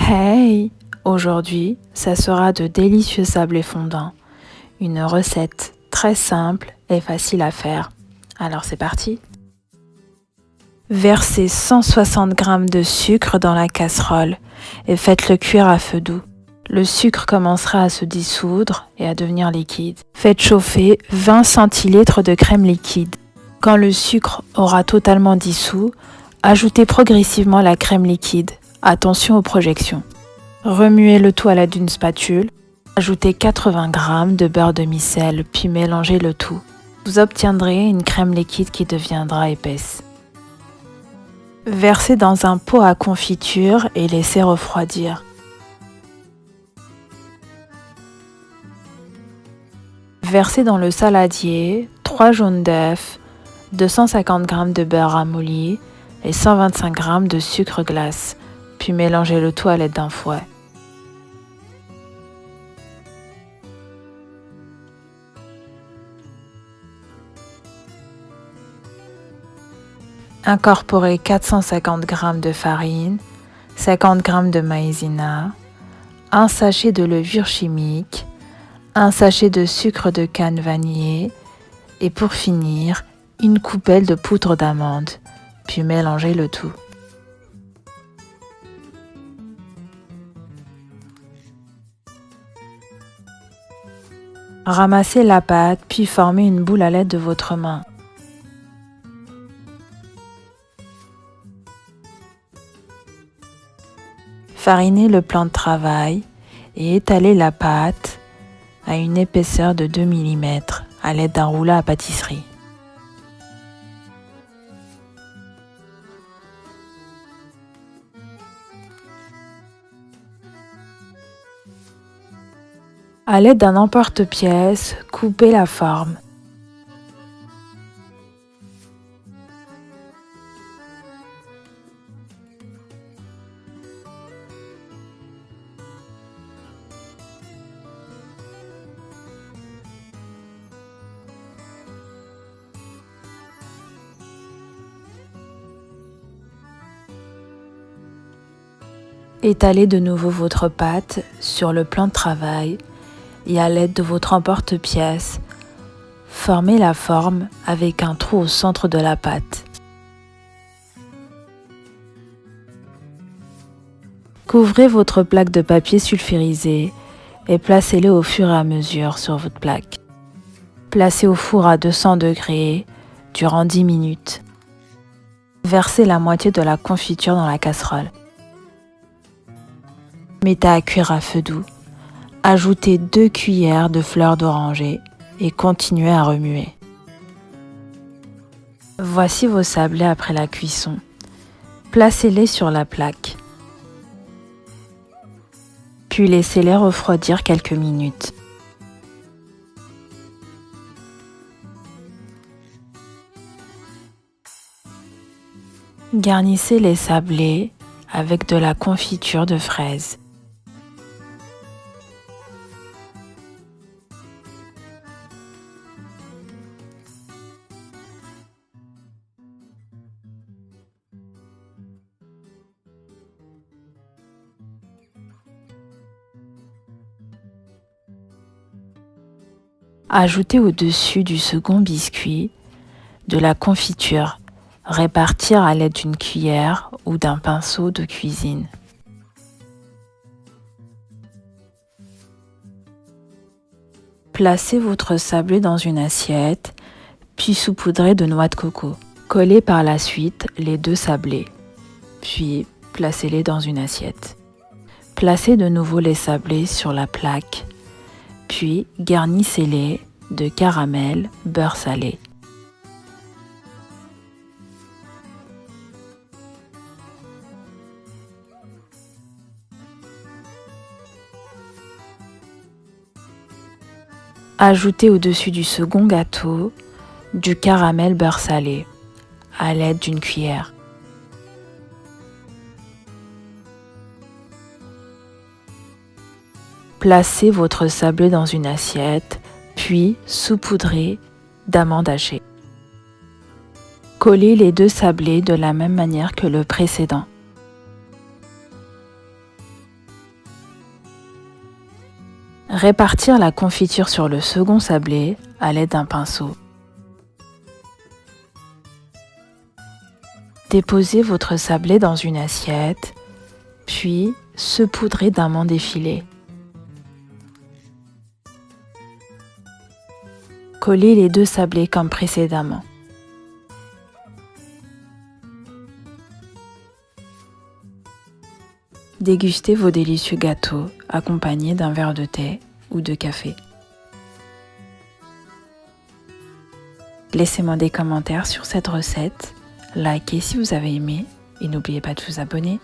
Hey! Aujourd'hui, ça sera de délicieux sablés fondants. Une recette très simple et facile à faire. Alors c'est parti! Versez 160 g de sucre dans la casserole et faites-le cuire à feu doux. Le sucre commencera à se dissoudre et à devenir liquide. Faites chauffer 20 centilitres de crème liquide. Quand le sucre aura totalement dissous, ajoutez progressivement la crème liquide. Attention aux projections. Remuez le tout à l'aide d'une spatule. Ajoutez 80 g de beurre demi-sel, puis mélangez le tout. Vous obtiendrez une crème liquide qui deviendra épaisse. Versez dans un pot à confiture et laissez refroidir. Versez dans le saladier 3 jaunes d'œufs, 250 g de beurre ramolli et 125 g de sucre glace, puis mélangez le tout à l'aide d'un fouet. Incorporez 450 g de farine, 50 g de maïzena, un sachet de levure chimique, un sachet de sucre de canne vanillé et pour finir, une coupelle de poudre d'amande, puis mélangez le tout. Ramassez la pâte, puis formez une boule à l'aide de votre main. Farinez le plan de travail et étalez la pâte à une épaisseur de 2 mm à l'aide d'un rouleau à pâtisserie. À l'aide d'un emporte-pièce, coupez la forme. Étalez de nouveau votre pâte sur le plan de travail et à l'aide de votre emporte-pièce, formez la forme avec un trou au centre de la pâte. Couvrez votre plaque de papier sulfurisé et placez-le au fur et à mesure sur votre plaque. Placez au four à 200 degrés durant 10 minutes. Versez la moitié de la confiture dans la casserole. Mettez à cuire à feu doux. Ajoutez 2 cuillères de fleur d'oranger et continuez à remuer. Voici vos sablés après la cuisson. Placez-les sur la plaque. Puis laissez-les refroidir quelques minutes. Garnissez les sablés avec de la confiture de fraises. Ajoutez au-dessus du second biscuit de la confiture, répartir à l'aide d'une cuillère ou d'un pinceau de cuisine. Placez votre sablé dans une assiette, puis saupoudrez de noix de coco. Collez par la suite les 2 sablés, puis placez-les dans une assiette. Placez de nouveau les sablés sur la plaque, puis garnissez-les de caramel, beurre salé. Ajoutez au-dessus du second gâteau du caramel beurre salé à l'aide d'une cuillère. Placez votre sablé dans une assiette, puis saupoudrez d'amandes hachées. Collez les 2 sablés de la même manière que le précédent. Répartir la confiture sur le second sablé à l'aide d'un pinceau. Déposez votre sablé dans une assiette, puis saupoudrez d'amandes effilées. Collez les 2 sablés comme précédemment. Dégustez vos délicieux gâteaux accompagnés d'un verre de thé ou de café. Laissez-moi des commentaires sur cette recette, likez si vous avez aimé et n'oubliez pas de vous abonner.